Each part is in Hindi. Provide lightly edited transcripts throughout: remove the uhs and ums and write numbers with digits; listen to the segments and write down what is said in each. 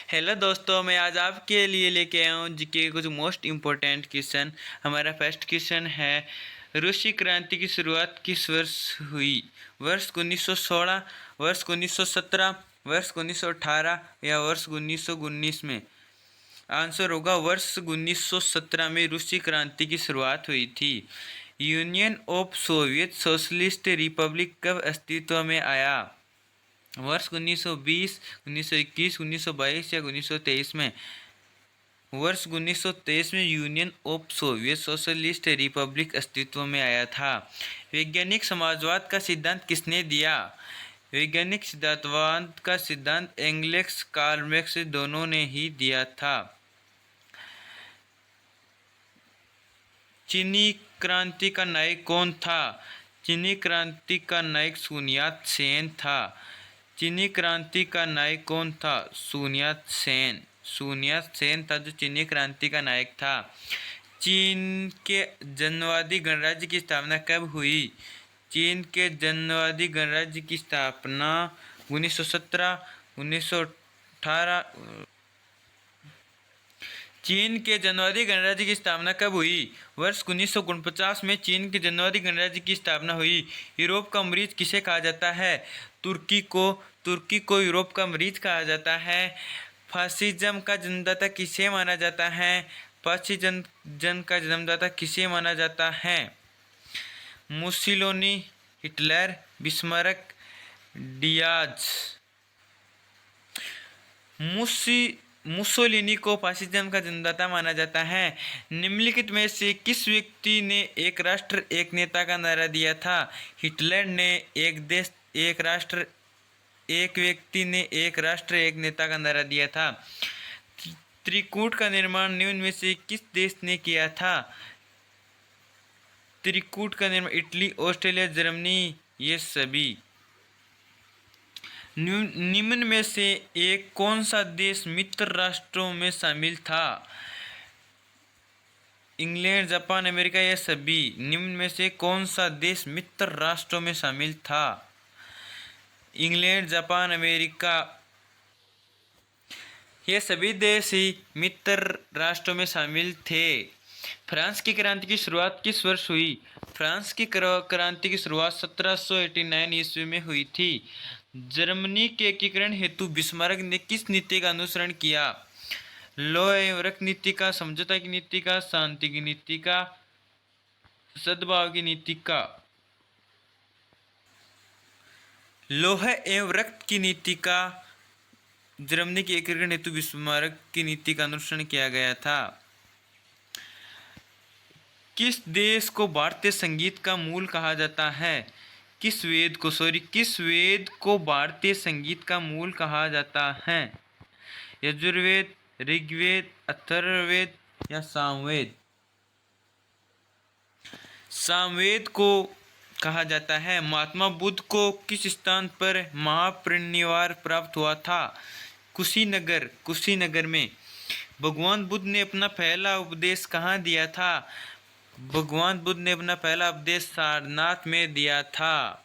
हेलो दोस्तों, मैं आज आपके लिए लेके आया हूँ जीके के कुछ मोस्ट इम्पोर्टेंट क्वेश्चन। हमारा फर्स्ट क्वेश्चन है, रूसी क्रांति की शुरुआत किस वर्ष हुई? वर्ष 1916, वर्ष 1917, वर्ष 1918 या वर्ष 1919 में? आंसर होगा वर्ष 1917 में रूसी क्रांति की शुरुआत हुई थी। Union of Soviet socialist Republic कब अस्तित्व में आया? वर्ष 1920, 1921, 1922 या 1923 में? वर्ष 1923 में union of Soviet socialist Republic अस्तित्व में आया था। वैज्ञानिक समाजवाद का सिद्धांत किसने दिया? वैज्ञानिक सिद्धांतवाद का सिद्धांत एंगल्स, कार्ल मार्क्स दोनों ने ही दिया था। चीनी क्रांति का नायक कौन था? चीनी क्रांति का नायक सुनियात सेन था। चीनी क्रांति का नायक कौन था? सुनियात सेन। सुनियात सेन था जो चीनी क्रांति का नायक था। चीन के जनवादी गणराज्य की स्थापना कब हुई? चीन के जनवादी गणराज्य की स्थापना 1917, 1918। चीन के जनवादी गणराज्य की स्थापना कब हुई? वर्ष 1949 में चीन के जनवादी गणराज्य की स्थापना हुई। यूरोप का मरीज किसे कहा जाता है? तुर्की को यूरोप का मरीज कहा जाता है। फासिज्म का जन्मदाता किसे माना जाता है? फासिज्म का जन्मदाता किसे माना जाता है? Mussolini, Hitler, Bismarck, Diaz. Mussolini को फासिज्म का जन्मदाता माना जाता है। निम्नलिखित में से किस व्यक्ति ने एक राष्ट्र एक नेता का नारा दिया था? हिटलर ने एक देश एक राष्ट्र एक व्यक्ति ने एक राष्ट्र एक नेता का नारा दिया था। त्रिकूट का निर्माण निम्न में से किस देश ने किया था? त्रिकूट का निर्माण इटली, ऑस्ट्रेलिया, जर्मनी ये सभी। निम्न में से एक कौन सा देश मित्र राष्ट्रों में शामिल था? इंग्लैंड, जापान, अमेरिका ये सभी। निम्न में से कौन सा देश मित्र राष्ट्रों में शामिल था? इंग्लैंड, जापान, अमेरिका ये सभी देश ही मित्र राष्ट्रों में शामिल थे। फ्रांस की क्रांति की शुरुआत किस वर्ष हुई? फ्रांस की क्रांति की शुरुआत 1789 ईस्वी में हुई थी। जर्मनी के एकीकरण हेतु बिस्मार्क ने किस नीति का अनुसरण किया? लौह एवं रक्त नीति का, समझौता की नीति का, शांति की नीति का, सद्भाव की नीति का? लौह एवं रक्त की नीति का। जर्मनी के एकीकरण हेतु बिस्मार्क की नीति का अनुसरण किया गया था। किस देश को भारतीय संगीत का मूल कहा जाता है? किस वेद को भारतीय संगीत का मूल कहा जाता है? यजुर्वेद, ऋग्वेद, अथर्ववेद या सामवेद? सामवेद को कहा जाता है। महात्मा बुद्ध को किस स्थान पर महापरिनिर्वाण प्राप्त हुआ था? कुशीनगर में। भगवान बुद्ध ने अपना पहला उपदेश कहाँ दिया था? भगवान बुद्ध ने अपना पहला उपदेश सारनाथ में दिया था।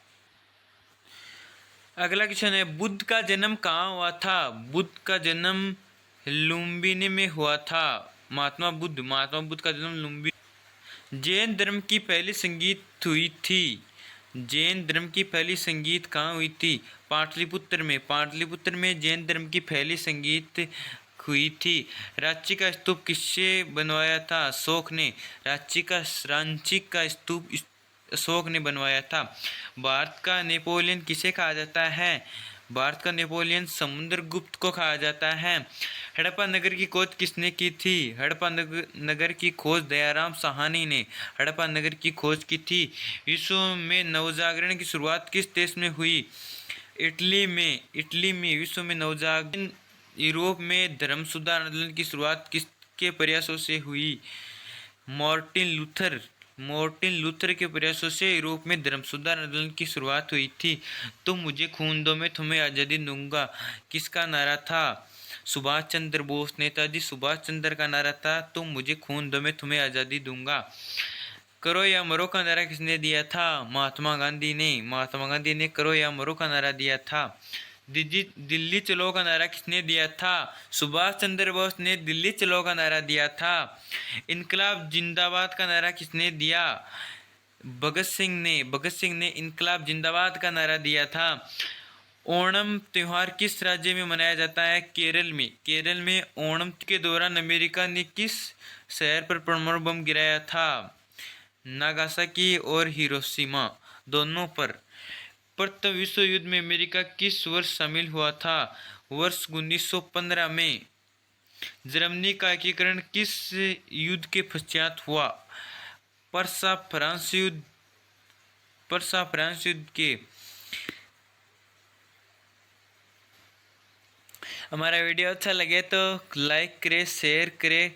अगला क्वेश्चन है, बुद्ध का जन्म कहाँ हुआ था? बुद्ध का जन्म लुम्बिनी में हुआ था। महात्मा बुद्ध का जन्म लुम्बिनी। जैन धर्म की पहली संगीत हुई थी। जैन धर्म की पहली संगीत कहाँ हुई थी? पाटलिपुत्र में जैन धर्म की पहली संगीत हुई थी। रांची का स्तूप किससे बनवाया था? अशोक ने। रांची का स्तूप अशोक ने बनवाया था। भारत का नेपोलियन किसे कहा जाता है? भारत का नेपोलियन समुद्रगुप्त को कहा जाता है। हड़प्पा नगर की खोज किसने की थी? हड़प्पा नगर की खोज दयाराम साहनी ने हड़प्पा नगर की खोज की थी। विश्व में नवजागरण की शुरुआत किस देश में हुई? इटली में विश्व में नवजागरण। यूरोप में धर्म सुधार आंदोलन की शुरुआत किसके प्रयासों से हुई? मार्टिन लूथर के प्रयासों से यूरोप में धर्म सुधार आंदोलन की शुरुआत हुई थी। तुम मुझे खून दो मैं तुम्हें आज़ादी दूंगा किसका नारा था? सुभाष चंद्र बोस। नेताजी सुभाष चंद्र का नारा था, तुम मुझे खून दो मैं तुम्हें आज़ादी दूंगा। करो या मरो का नारा किसने दिया था? महात्मा गांधी ने करो या मरो का नारा दिया था। दिल्ली चलो का नारा किसने दिया था? सुभाष चंद्र बोस ने दिल्ली चलो का नारा दिया था। इनकलाब जिंदाबाद का नारा किसने दिया? भगत सिंह ने इनकलाब जिंदाबाद का नारा दिया था। ओणम त्योहार किस राज्य में मनाया जाता है? केरल में। केरल में ओणम के दौरान अमेरिका ने किस शहर पर परमाणु बम गिराया था? नागासाकी और हिरोशिमा दोनों पर। प्रथम विश्व युद्ध में अमेरिका किस वर्ष शामिल हुआ था? वर्ष 1915 में। जर्मनी का एकीकरण किस युद्ध के पश्चात हुआ? पर्सा फ्रांस युद्ध के। हमारा वीडियो अच्छा लगे तो लाइक करें, शेयर करें।